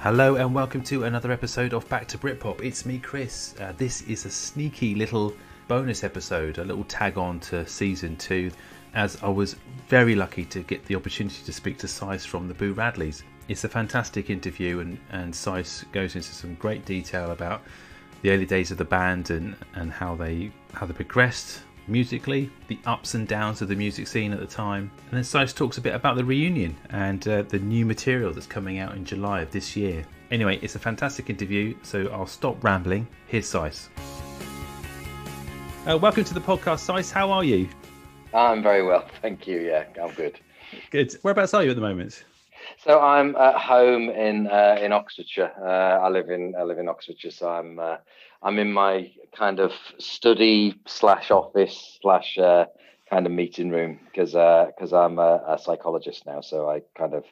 Hello and welcome to another episode of Back to Britpop. It's me, Chris. This is a sneaky little bonus episode, a little tag on to season 2, as I was very lucky to get the opportunity to speak to Sice from the Boo Radleys. It's a fantastic interview, and Sice goes into some great detail about the early days of the band and how they progressed musically, the ups and downs of the music scene at the time. And then Sice talks a bit about the reunion and the new material that's coming out in July of this year. Anyway, it's a fantastic interview, so I'll stop rambling. Here's Sice. Welcome to the podcast, Sice. How are you? I'm very well, thank you. Yeah, I'm good. Good. Whereabouts are you at the moment? So I'm at home in Oxfordshire. I live in Oxfordshire, so I'm in my kind of study / office / kind of meeting room because I'm a psychologist now. So I kind of,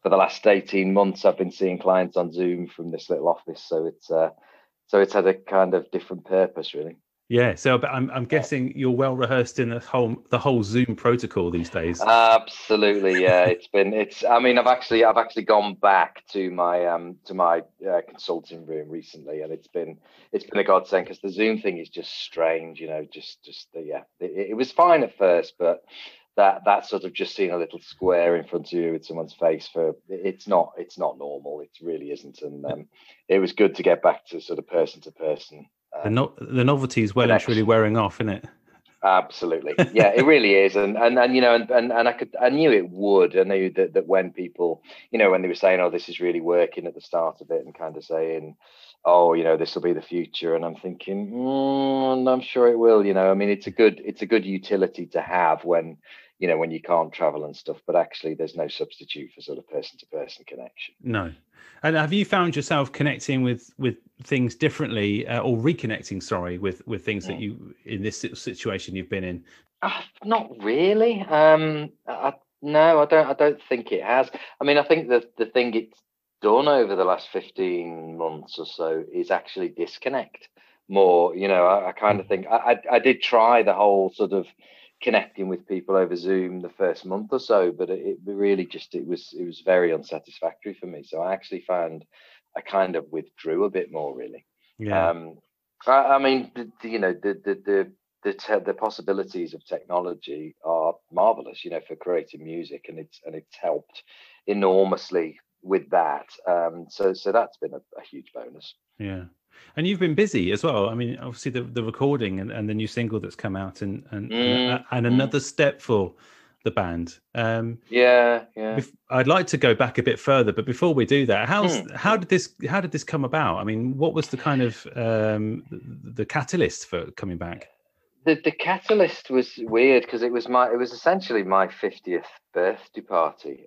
for the last 18 months, I've been seeing clients on Zoom from this little office. So it's had a kind of different purpose, really. Yeah, so but I'm guessing you're well rehearsed in the whole Zoom protocol these days. Absolutely, yeah. I mean, I've actually gone back to my consulting room recently, and it's been a godsend because the Zoom thing is just strange, you know. It was fine at first, but that sort of just seeing a little square in front of you with someone's face it's not normal. It really isn't, and it was good to get back to sort of person to person. The novelty is well and truly wearing off, isn't it? Absolutely, yeah, it really is, and you know, and I knew it would. I knew that when people, you know, when they were saying, "Oh, this is really working" at the start of it, and kind of saying, "Oh, you know, this will be the future," and I'm thinking, I'm sure it will. You know, I mean, it's a good utility to have when, you know, when you can't travel and stuff. But actually, there's no substitute for sort of person to person connection. No. And have you found yourself connecting with things differently, or reconnecting, sorry, with things that you, in this situation you've been in? Not really. No, I don't think it has. I mean, I think that the thing it's done over the last 15 months or so is actually disconnect more. You know, I kind of think I did try the whole sort of connecting with people over Zoom the first month or so, but it really just it was very unsatisfactory for me. So I actually found I kind of withdrew a bit more, really. Yeah. I mean, you know, the possibilities of technology are marvelous, you know, for creating music, and it's helped enormously with that. So that's been a huge bonus. Yeah. And you've been busy as well. I mean, obviously the recording and the new single that's come out and another step for the band. Yeah. I'd like to go back a bit further, but before we do that, how did this come about? I mean, what was the kind of the catalyst for coming back? The catalyst was weird because it was essentially my 50th birthday party,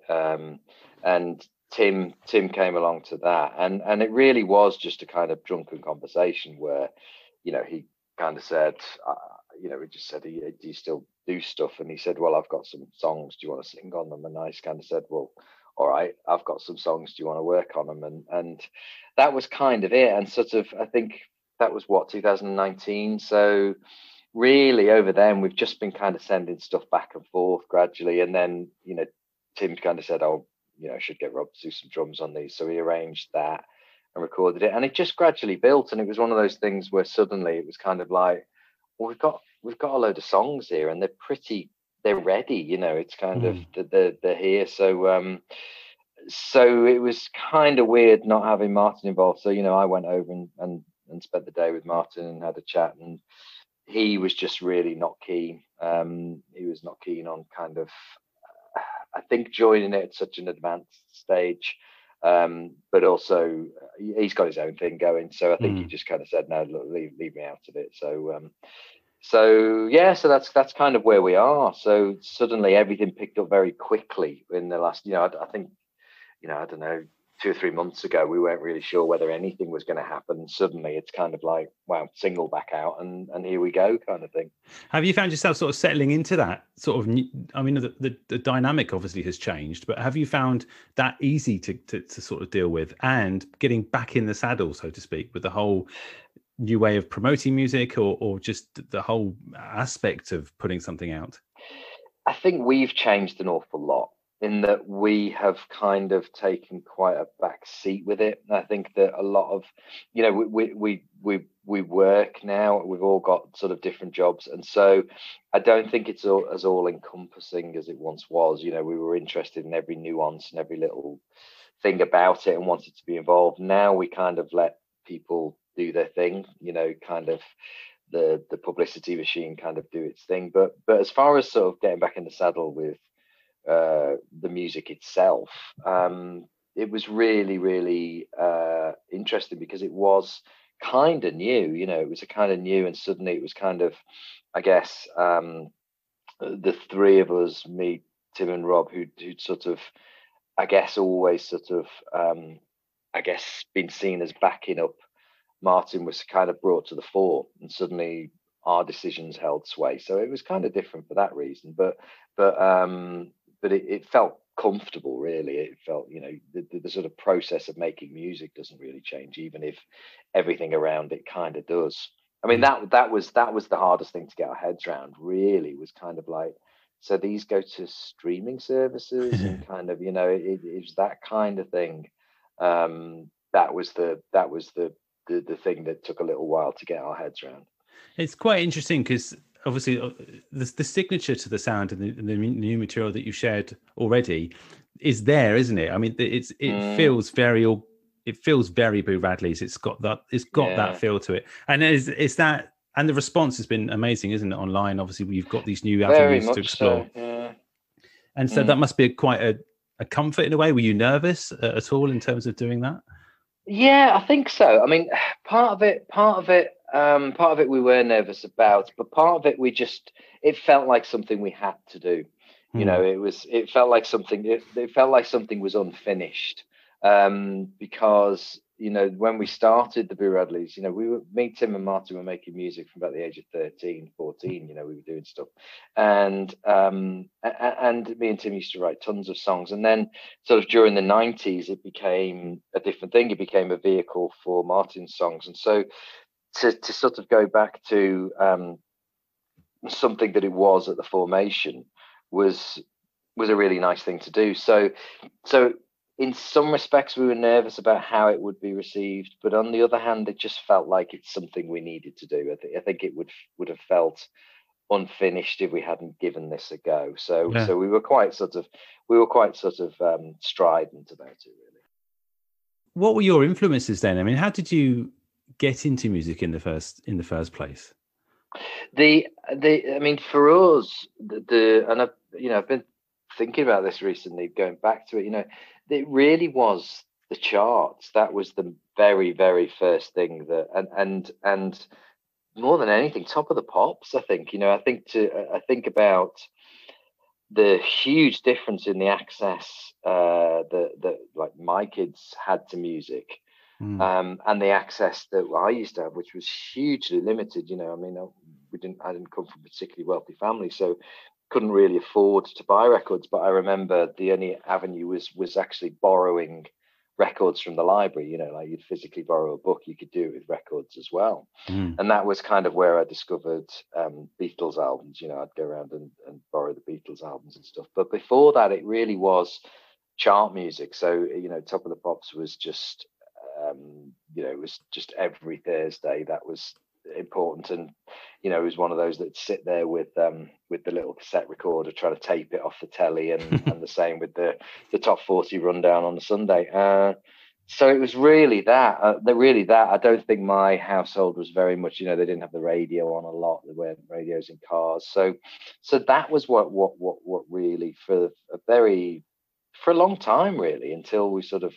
and Tim came along to that, and it really was just a kind of drunken conversation where, you know, he kind of said, you know, we just said, do you still do stuff? And he said, well, I've got some songs. Do you want to sing on them? And I kind of said, well, all right, I've got some songs. Do you want to work on them? And that was kind of it. And sort of, I think that was 2019. So really over then we've just been kind of sending stuff back and forth gradually, and then, you know, Tim kind of said, oh, you know, I should get Rob to do some drums on these, so he arranged that and recorded it, and it just gradually built. And it was one of those things where suddenly it was kind of like, well, we've got a load of songs here, and they're ready, you know. It's kind of they're here. So it was kind of weird not having Martin involved. So, you know, I went over and spent the day with Martin and had a chat, and he was just really not keen. He was not keen on kind of, I think, joining it at such an advanced stage. But also he's got his own thing going. So I think he just kind of said, no, look, leave me out of it. So that's kind of where we are. So suddenly everything picked up very quickly in the last, you know, I think, you know, I don't know, 2 or 3 months ago, we weren't really sure whether anything was going to happen. Suddenly it's kind of like, wow, single back out and here we go kind of thing. Have you found yourself sort of settling into that sort of new, I mean, the dynamic obviously has changed, but have you found that easy to sort of deal with and getting back in the saddle, so to speak, with the whole new way of promoting music or just the whole aspect of putting something out? I think we've changed an awful lot. in that we have kind of taken quite a back seat with it. I think that a lot of, we work now. We've all got sort of different jobs, and so I don't think it's as all encompassing as it once was. We were interested in every nuance and every little thing about it and wanted to be involved. Now we kind of let people do their thing. Kind of the publicity machine kind of do its thing. But as far as sort of getting back in the saddle with the music itself, it was really, really interesting because it was kind of new. It was a kind of new, and suddenly it was kind of, I guess, the three of us, me, Tim, and Rob, who'd sort of, I guess, always sort of, I guess, been seen as backing up Martin, was kind of brought to the fore, and suddenly our decisions held sway. So it was kind of different for that reason, but it felt comfortable, really. It felt, the sort of process of making music doesn't really change, even if everything around it kind of does. I mean, that was the hardest thing to get our heads around, really, was kind of like, so these go to streaming services and kind of, it was that kind of thing. That was the thing that took a little while to get our heads around. It's quite interesting because obviously the signature to the sound and the new material that you shared already is there, isn't it? I mean, it feels very Boo Radleys. It's got that feel to it, and it's that, and the response has been amazing, isn't it? Online, obviously, we've got these new avenues to explore, and so that must be quite a comfort in a way. Were you nervous at all in terms of doing that? Yeah, I think so. I mean, part of it we were nervous about, but part of it it felt like something we had to do. It felt like something was unfinished, because when we started the Boo Radleys, me, Tim, and Martin were making music from about the age of 13, 14. We were doing stuff, and me and Tim used to write tons of songs. And then, sort of during the 90s, it became a different thing. It became a vehicle for Martin's songs, and so to sort of go back to something that it was at the formation was a really nice thing to do. So in some respects, we were nervous about how it would be received, but on the other hand, it just felt like it's something we needed to do. I think it would have felt unfinished if we hadn't given this a go. So we were quite sort of strident about it, really. What were your influences then? I mean, how did you get into music in the first place? I mean, for us, and I've been thinking about this recently, going back to it. It really was the charts. That was the very, very first thing and more than anything, Top of the Pops. I think I think about the huge difference in the access that like my kids had to music. And the access that I used to have, which was hugely limited. I mean, I didn't come from a particularly wealthy family, so couldn't really afford to buy records. But I remember the only avenue was actually borrowing records from the library. Like you'd physically borrow a book, you could do it with records as well. And that was kind of where I discovered Beatles albums. I'd go around and borrow the Beatles albums and stuff. But before that, it really was chart music. So Top of the Pops was just it was just every Thursday. That was important, and it was one of those that sit there with the little cassette recorder, trying to tape it off the telly, and the same with the top 40 rundown on the Sunday. So it was really that. I don't think my household was very much. They didn't have the radio on a lot. There weren't radios in cars. So that was what really for a long time, really, until we got to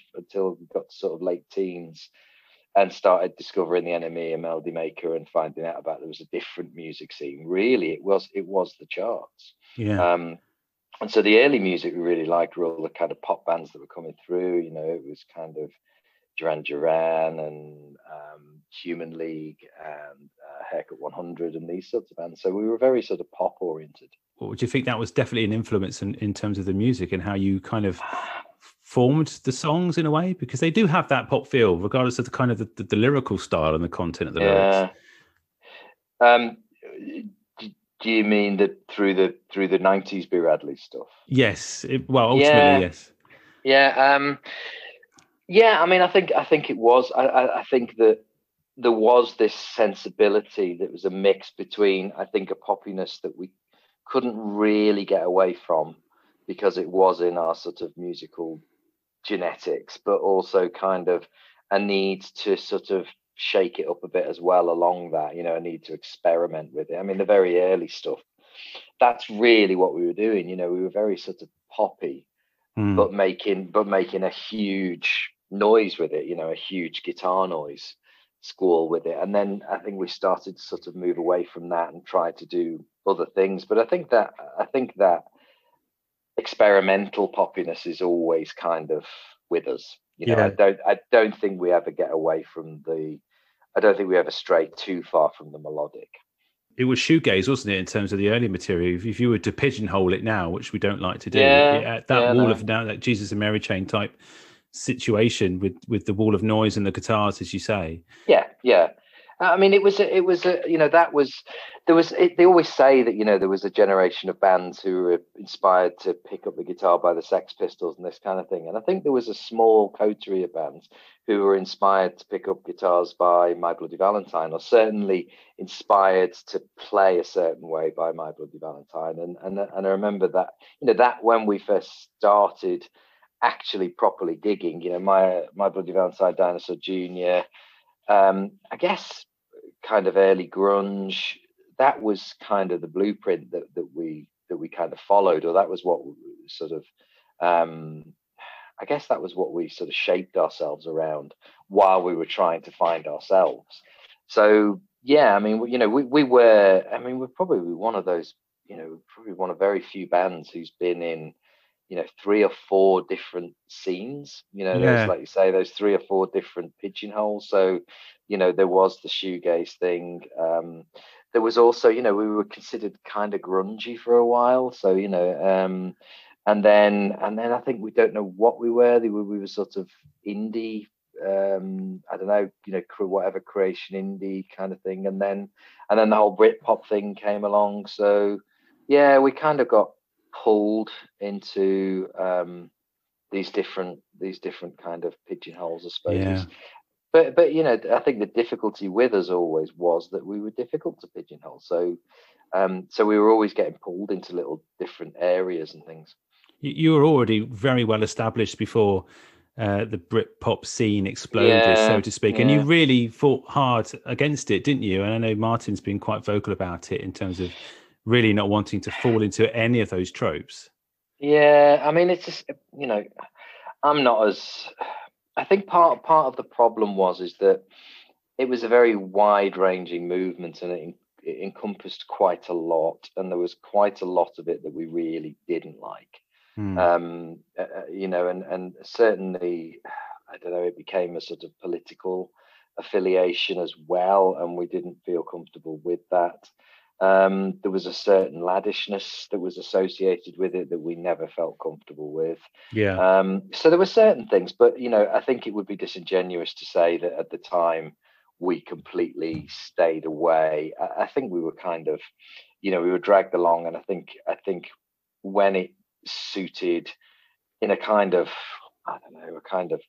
sort of late teens and started discovering the NME and Melody Maker and finding out about there was a different music scene. Really, it was the charts. Yeah. And so the early music we really liked were all the kind of pop bands that were coming through. It was kind of Duran Duran and Human League and Haircut 100 and these sorts of bands. So we were very sort of pop oriented. Well, do you think that was definitely an influence in terms of the music and how you kind of formed the songs in a way? Because they do have that pop feel, regardless of the kind of the lyrical style and the content of the lyrics. Do Do you mean that through the '90s Boo Radleys stuff? Yes. Well, ultimately, yes. Yeah. Yeah. I mean, I think it was. I think that there was this sensibility that was a mix between, I think, a poppiness that we couldn't really get away from because it was in our sort of musical genetics, but also kind of a need to sort of shake it up a bit as well along that, a need to experiment with it. I mean, the very early stuff, that's really what we were doing. We were very sort of poppy, but making a huge noise with it, a huge guitar noise squall with it. And then I think we started to sort of move away from that and try to do other things. But I think that experimental poppiness is always kind of with us. I don't think we ever get away from I don't think we ever stray too far from the melodic. It was shoegaze, wasn't it, in terms of the early material? If you were to pigeonhole it now, which we don't like to do, that Jesus and Mary Chain type situation with the wall of noise and the guitars, as you say. Yeah. I mean, it was they always say that, there was a generation of bands who were inspired to pick up the guitar by the Sex Pistols and this kind of thing. And I think there was a small coterie of bands who were inspired to pick up guitars by My Bloody Valentine, or certainly inspired to play a certain way by My Bloody Valentine. And I remember that, that when we first started actually properly digging, My Bloody Valentine, Dinosaur Jr., I guess kind of early grunge, that was kind of the blueprint that we kind of followed, or that was what sort of I guess that was what we sort of shaped ourselves around while we were trying to find ourselves. So yeah, I mean, we're probably one of those, probably one of very few bands who's been in 3 or 4 different scenes, those, like you say, those 3 or 4 different pigeonholes. So there was the shoegaze thing, there was also, we were considered kind of grungy for a while, so and then I think we don't know what we were. We were sort of indie, I don't know, whatever, creation indie kind of thing, and then the whole Britpop thing came along. So yeah, we kind of got pulled into these different kind of pigeonholes, I suppose. Yeah. But I think the difficulty with us always was that we were difficult to pigeonhole. So so we were always getting pulled into little different areas and things. You were already very well established before the Britpop scene exploded, so to speak, and you really fought hard against it, didn't you? And I know Martin's been quite vocal about it in terms of really not wanting to fall into any of those tropes. Yeah, I mean, it's just, I'm not as, I think part of the problem is that it was a very wide-ranging movement, and it encompassed quite a lot, and there was quite a lot of it that we really didn't like. And certainly, I don't know, it became a sort of political affiliation as well, and we didn't feel comfortable with that. There was a certain laddishness that was associated with it that we never felt comfortable with. So there were certain things, but I think it would be disingenuous to say that at the time we completely stayed away. I think we were kind of, we were dragged along, and I think when it suited in a kind of, I don't know, a kind of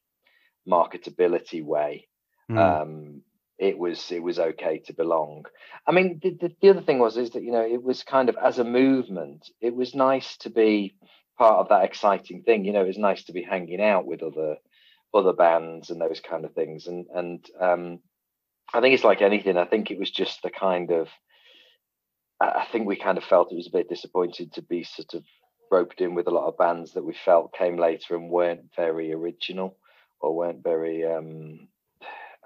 marketability way, it was okay to belong. I mean, the other thing is that it was kind of, as a movement, it was nice to be part of that exciting thing. It was nice to be hanging out with other bands and those kind of things. And I think it's like anything. I think it was just the kind of, I think we kind of felt it was a bit disappointed to be sort of roped in with a lot of bands that we felt came later and weren't very original, or weren't very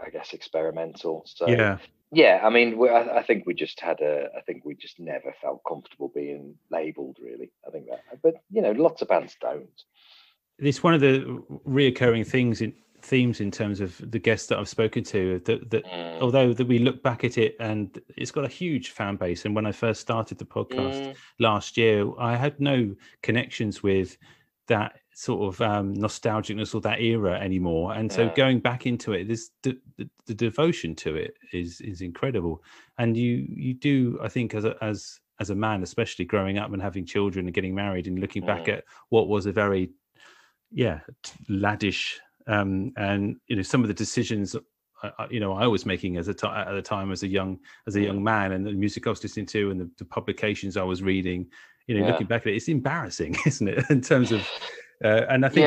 I guess experimental. So yeah, I mean, I think we just never felt comfortable being labelled, really. I think that, but lots of bands don't. It's one of the reoccurring themes in terms of the guests that I've spoken to, that although that we look back at it and it's got a huge fan base, and when I first started the podcast last year, I had no connections with that sort of nostalgicness or that era anymore, and so going back into it, this the devotion to it is incredible. And you do, I think, as as a man, especially growing up and having children and getting married and looking back Mm. at what was a very laddish and some of the decisions I was making at the time as a young man, and the music I was listening to and the publications I was reading. Looking back at it, it's embarrassing, isn't it? In terms of, and I think,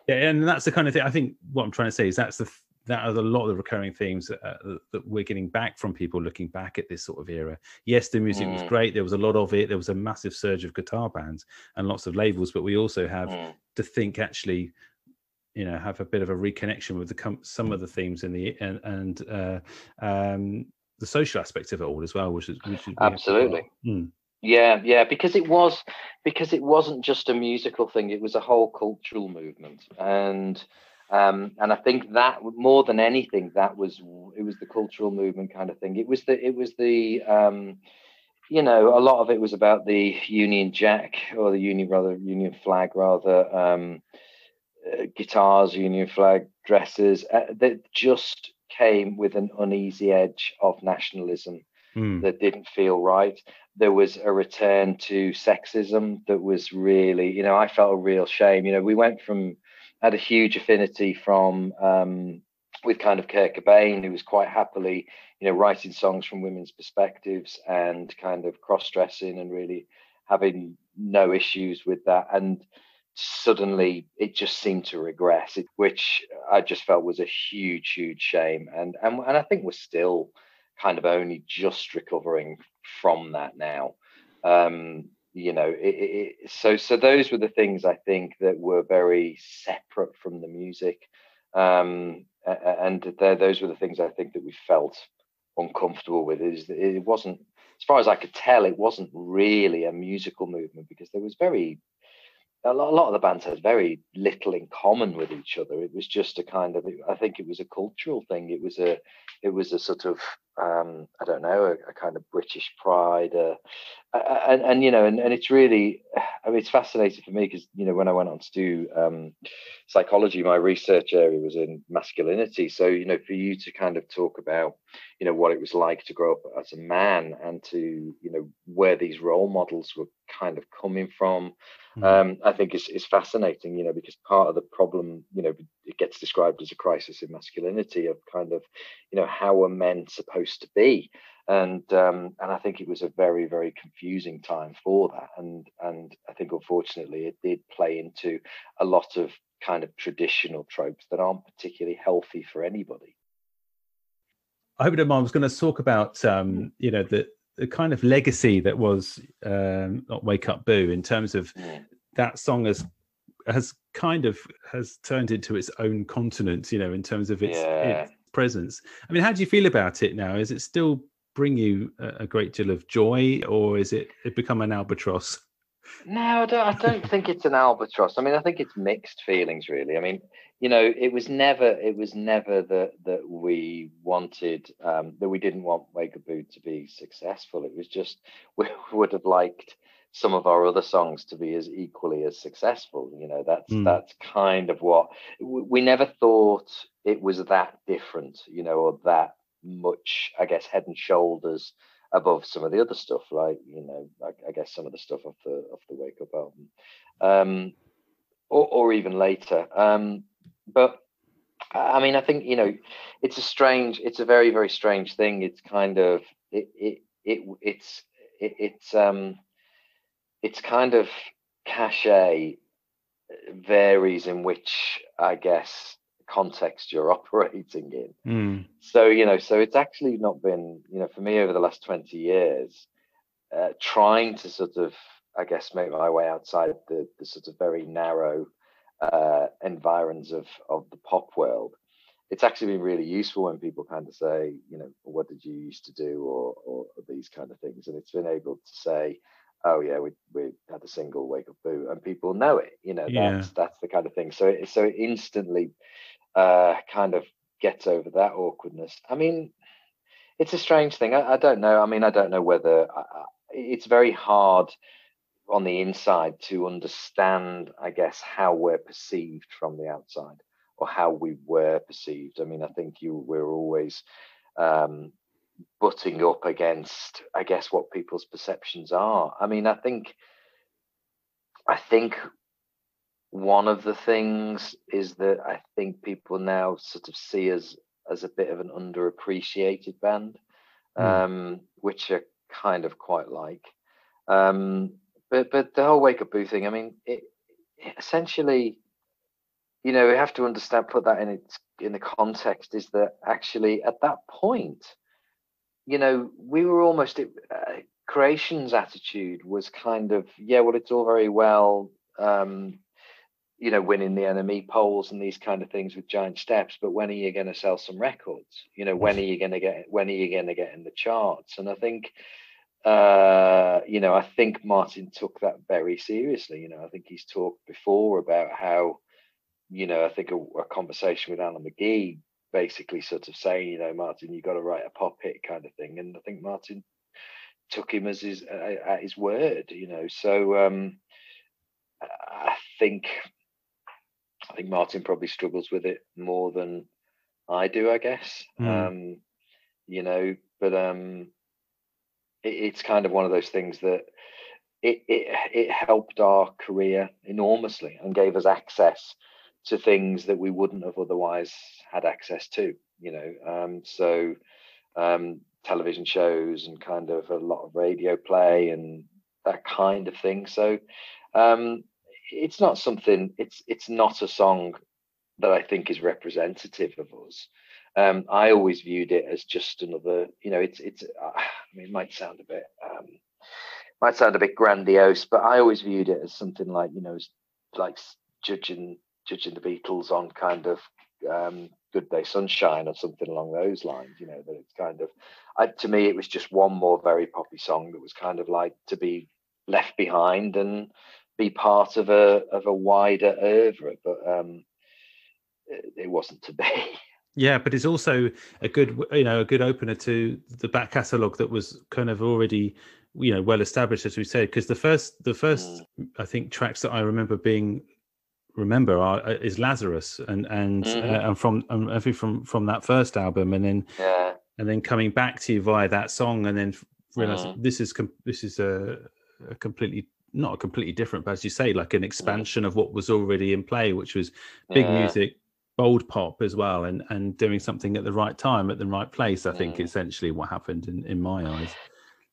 and that's the kind of thing. I think what I'm trying to say is that are a lot of the recurring themes that we're getting back from people looking back at this sort of era. Yes, the music was great. There was a lot of it. There was a massive surge of guitar bands and lots of labels, but we also have to think actually, have a bit of a reconnection with some of the themes in the and the social aspects of it all as well, which is absolutely. Yeah, because it wasn't just a musical thing; it was a whole cultural movement, and I think that more than anything, it was the cultural movement kind of thing. It was the a lot of it was about the Union Jack, or the Union flag rather. Guitars, Union flag, dresses that just came with an uneasy edge of nationalism that didn't feel right. There was a return to sexism that was really, I felt a real shame. We had a huge affinity with kind of Kurt Cobain, who was quite happily, writing songs from women's perspectives and kind of cross-dressing and really having no issues with that. And suddenly it just seemed to regress, which I just felt was a huge shame. And I think we're still kind of only just recovering from that now. So those were the things I think that were very separate from the music. And those were the things I think that we felt uncomfortable with. It wasn't, as far as I could tell, it wasn't really a musical movement, because there was a lot of the bands had very little in common with each other. It was just a kind of, I think it was a cultural thing. It was a sort of, I don't know, a kind of British pride, and it's really, I mean, it's fascinating for me because when I went on to do psychology, my research area was in masculinity. So for you to kind of talk about what it was like to grow up as a man, and to where these role models were kind of coming from, I think is fascinating. Because part of the problem, it gets described as a crisis in masculinity, of kind of how are men supposed to be. And I think it was a very, very confusing time for that, and I think unfortunately it did play into a lot of kind of traditional tropes that aren't particularly healthy for anybody. I hope you don't mind. I was going to talk about the kind of legacy that was not Wake Up Boo, in terms of that song has turned into its own continent, in terms of its presence. I mean, how do you feel about it now? Is it still bring you a great deal of joy, or is it become an albatross? No, I don't think it's an albatross. I mean, I think it's mixed feelings, really. I mean, it was never that we wanted, that we didn't want Wake Up Boo to be successful. It was just, we would have liked some of our other songs to be as equally as successful. That's kind of what we never thought it was that different, or that much, I guess, head and shoulders above some of the other stuff, like I guess some of the stuff off the Wake Up album, or even later. But I mean, I think it's a very, very strange thing. It's kind of it's kind of cachet varies in which, I guess, context you're operating in. So so it's actually not been, for me over the last 20 years, trying to sort of, I guess, make my way outside the sort of very narrow environs of the pop world. It's actually been really useful when people kind of say, what did you used to do, or these kind of things, and it's been able to say, oh yeah, we had a single, Wake Up Boo, and people know it. That's the kind of thing. So it instantly kind of gets over that awkwardness. I mean, it's a strange thing. I don't know. I mean, I don't know whether it's very hard on the inside to understand, I guess, how we're perceived from the outside, or how we were perceived. I mean, I think we're always butting up against, I guess, what people's perceptions are. I mean, I think one of the things is that I think people now sort of see us as a bit of an underappreciated band, which I kind of quite like. But the whole Wake Up Boo thing, I mean, it essentially, you know, we have to understand, put that in the context, is that actually at that point, you know, we were almost Creation's attitude was kind of, yeah, well, it's all very well, you know, winning the NME polls and these kind of things with giant steps, but when are you going to sell some records? You know, when are you going to get in the charts? And I think, you know, I think Martin took that very seriously. You know, I think he's talked before about how, you know, I think a conversation with Alan McGee basically sort of saying, you know, Martin, you got to write a pop hit kind of thing. And I think Martin took him as at his word, you know. So I think Martin probably struggles with it more than I do, I guess. You know, but it's kind of one of those things that it helped our career enormously and gave us access to things that we wouldn't have otherwise had access to, you know. So television shows and kind of a lot of radio play and that kind of thing. So it's not something, it's not a song that I think is representative of us. I always viewed it as just another, you know, it's I mean, it might sound a bit grandiose, but I always viewed it as something like, you know, like judging the Beatles on kind of Good Day Sunshine or something along those lines, you know, that it's kind of, to me, it was just one more very poppy song that was kind of like to be left behind and be part of a wider oeuvre, but it wasn't to be. Yeah, but it's also a good opener to the back catalogue that was kind of already, you know, well established, as we said, because the first I think tracks that I remember is Lazarus and from that first album, and then coming back to you via that song, and then realizing this is a completely, not a completely different, but as you say, like an expansion of what was already in play, which was big music, bold pop as well, and doing something at the right time at the right place. I think essentially what happened in my eyes.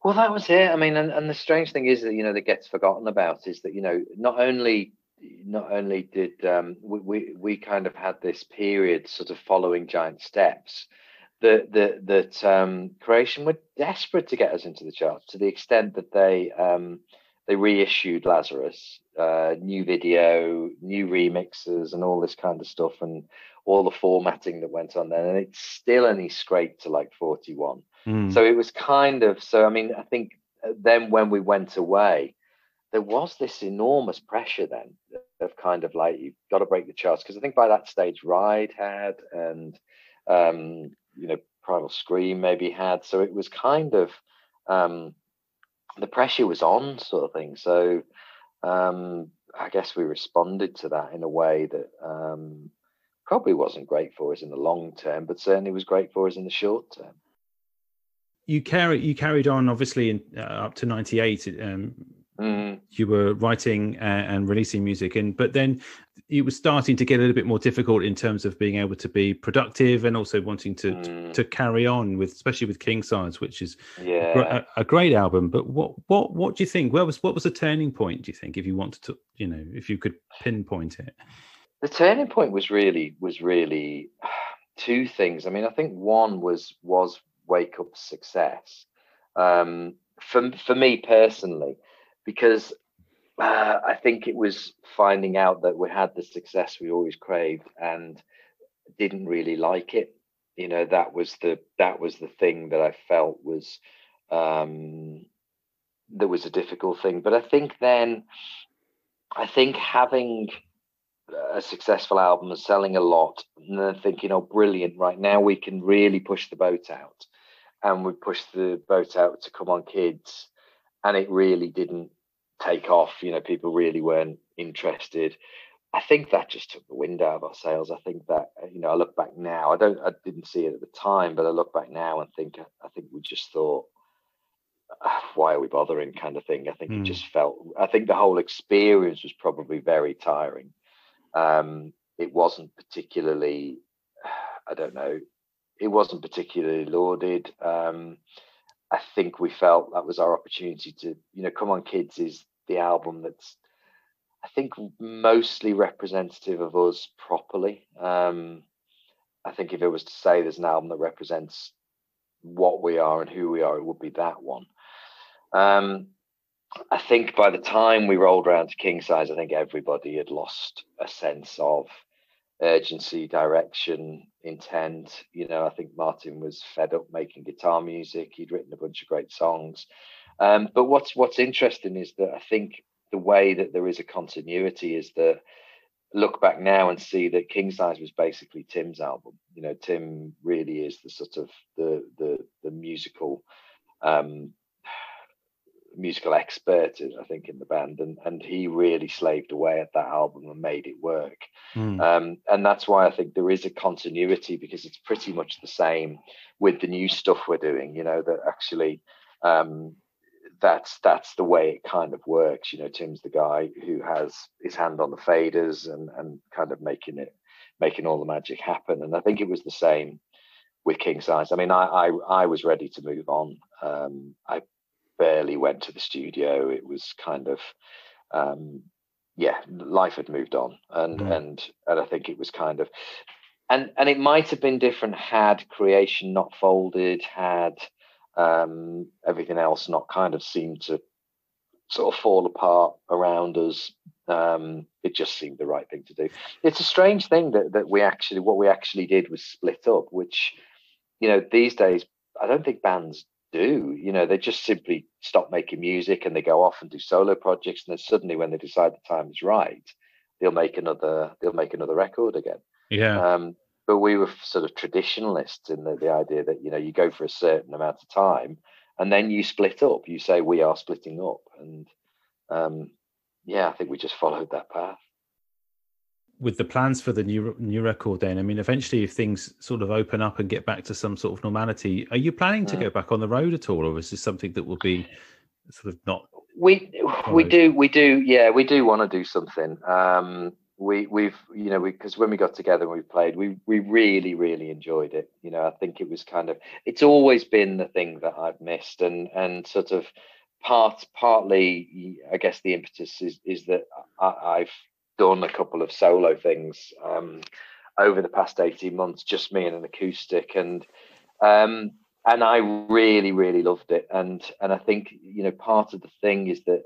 Well, that was it. I mean, and the strange thing is that, you know, that gets forgotten about is that, you know, not only did we kind of had this period sort of following Giant Steps that Creation were desperate to get us into the charts, to the extent that they reissued Lazarus, new video, new remixes, and all this kind of stuff, and all the formatting that went on there, and it's still only scraped to like 41. So it was kind of, so I mean, I think then when we went away, there was this enormous pressure then of kind of like, you've got to break the charts, because I think by that stage Ride had, and you know, Primal Scream maybe had, so it was kind of the pressure was on, sort of thing. So I guess we responded to that in a way that probably wasn't great for us in the long term, but certainly was great for us in the short term. You carried on, obviously, up to 98. You were writing and releasing music, but then it was starting to get a little bit more difficult in terms of being able to be productive and also wanting to carry on with, especially with King Size, which is a great album. But what do you think? What was the turning point, do you think, if you wanted to, you know, if you could pinpoint it? The turning point was really two things. I mean, I think one was Wake Up's success, for me personally, because I think it was finding out that we had the success we always craved and didn't really like it. You know, that was the thing that I felt was that was a difficult thing. But I think having a successful album and selling a lot, and then thinking, oh, brilliant, right now we can really push the boat out. And we pushed the boat out to Come On Kids, and it really didn't take off. You know, people really weren't interested. I think that just took the wind out of our sails. I think that, I look back now. I didn't see it at the time, but I look back now and think, I think we just thought, why are we bothering, kind of thing. I think it just felt. I think the whole experience was probably very tiring. It wasn't particularly. I don't know. It wasn't particularly lauded. I think we felt that was our opportunity to, Come On Kids is the album that's, I think, mostly representative of us properly. I think if it was to say there's an album that represents what we are and who we are, it would be that one. I think by the time we rolled around to King Size, I think everybody had lost a sense of urgency, direction, intent. I think Martin was fed up making guitar music. He'd written a bunch of great songs. But what's interesting is that I think the way that there is a continuity is that look back now and see that King Size was basically Tim's album. Tim really is the sort of the musical expert, I think, in the band, and he really slaved away at that album and made it work. And that's why I think there is a continuity, because it's pretty much the same with the new stuff we're doing. That actually that's the way it kind of works. Tim's the guy who has his hand on the faders and kind of making all the magic happen. And I think it was the same with King Size. I mean, I was ready to move on. I barely went to the studio. It was kind of life had moved on, and I think it was kind of, and it might have been different had Creation not folded, had everything else not kind of seemed to sort of fall apart around us. It just seemed the right thing to do. It's a strange thing that what we actually did was split up, which these days I don't think bands do. They just simply stop making music and they go off and do solo projects, and then suddenly when they decide the time is right, they'll make another record again. But we were sort of traditionalists in the idea that you go for a certain amount of time and then you split up. You say we are splitting up, and I think we just followed that path. With the plans for the new record, then, I mean, eventually, if things sort of open up and get back to some sort of normality, are you planning to go back on the road at all, or is this something that will be sort of not? We do want to do something. We've because when we got together and we played, we really, really enjoyed it. I think it was kind of, it's always been the thing that I've missed, and sort of partly, I guess the impetus is that I've done a couple of solo things over the past 18 months, just me and an acoustic, and I really, really loved it. And I think, part of the thing is that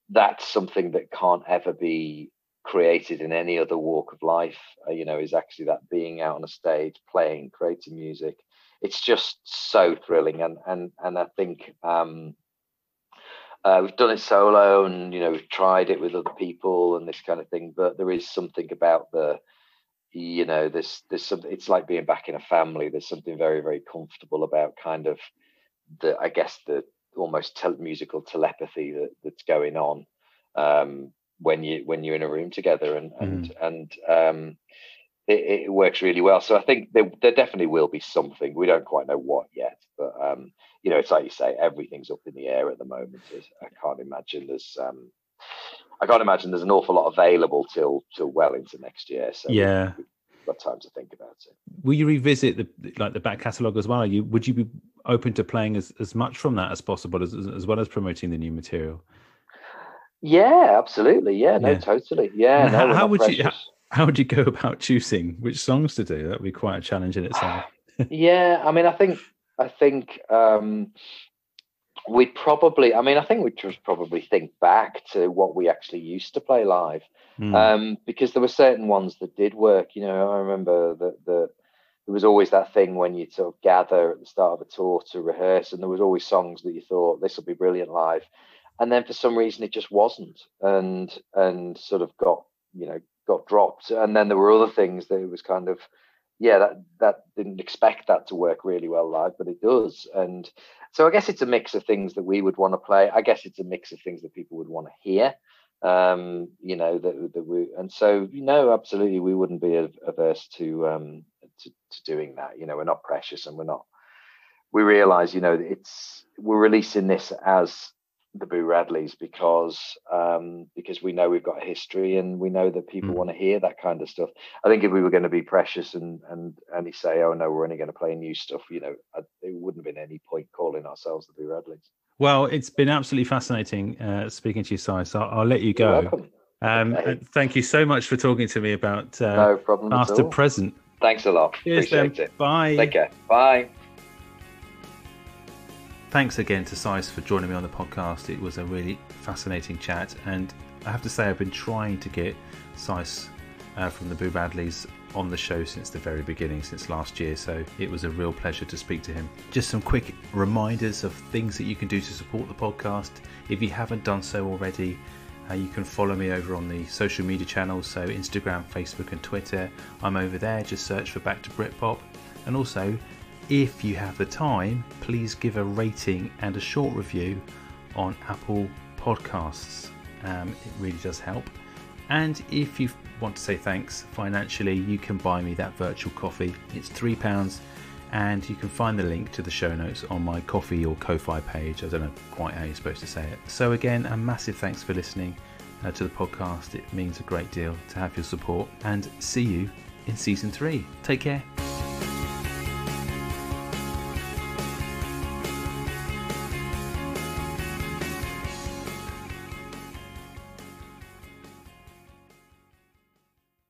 that's something that can't ever be created in any other walk of life, is actually that being out on a stage, playing, creating music. It's just so thrilling. And I think we've done it solo, and we've tried it with other people and this kind of thing, but there is something about there's some, it's like being back in a family. There's something very, very comfortable about kind of the almost musical telepathy that's going on when you're in a room together, and it works really well. So I think there definitely will be something. We don't quite know what yet, but it's like you say, everything's up in the air at the moment. I can't imagine there's an awful lot available till well into next year. So we've got time to think about it. Will you revisit the back catalogue as well? Would you be open to playing as much from that as possible, as well as promoting the new material? Yeah, absolutely. Yeah, no, totally. Yeah. How would you go about choosing which songs to do? That would be quite a challenge in itself. Yeah, I mean, I think we'd just probably think back to what we actually used to play live, because there were certain ones that did work. I remember that there was always that thing when you sort of gather at the start of a tour to rehearse, and there was always songs that you thought this will be brilliant live, and then for some reason it just wasn't, and sort of got dropped. And then there were other things that it was kind of, that didn't expect that to work really well live, but it does. And so I guess it's a mix of things that we would want to play. I guess it's a mix of things that people would want to hear. You know, that we, and so, you know, absolutely, we wouldn't be averse to doing that. You know, we're not precious, and we realize, you know, we're releasing this as the Boo Radleys because we know we've got a history, and we know that people want to hear that kind of stuff. I think if we were going to be precious and only say, oh no, we're only going to play new stuff, you know, there wouldn't have been any point calling ourselves the Boo Radleys. Well, it's been absolutely fascinating speaking to you, Sice. I'll let you You're go. welcome. Okay. Thank you so much for talking to me about No problem past at all. and present. Thanks a lot. Cheers, Appreciate it. Bye. Take care. Bye. Thanks again to Sice for joining me on the podcast. It was a really fascinating chat, and I have to say I've been trying to get Sice from the Boo Radleys on the show since the very beginning, since last year, so it was a real pleasure to speak to him. Just some quick reminders of things that you can do to support the podcast. If you haven't done so already, you can follow me over on the social media channels, so Instagram, Facebook and Twitter. I'm over there, just search for Back to Britpop. And also, if you have the time, please give a rating and a short review on Apple Podcasts. It really does help. And if you want to say thanks financially, you can buy me that virtual coffee. It's £3, and you can find the link to the show notes on my Ko-fi or Ko-fi page. I don't know quite how you're supposed to say it. So again, a massive thanks for listening to the podcast. It means a great deal to have your support, and see you in season 3. Take care.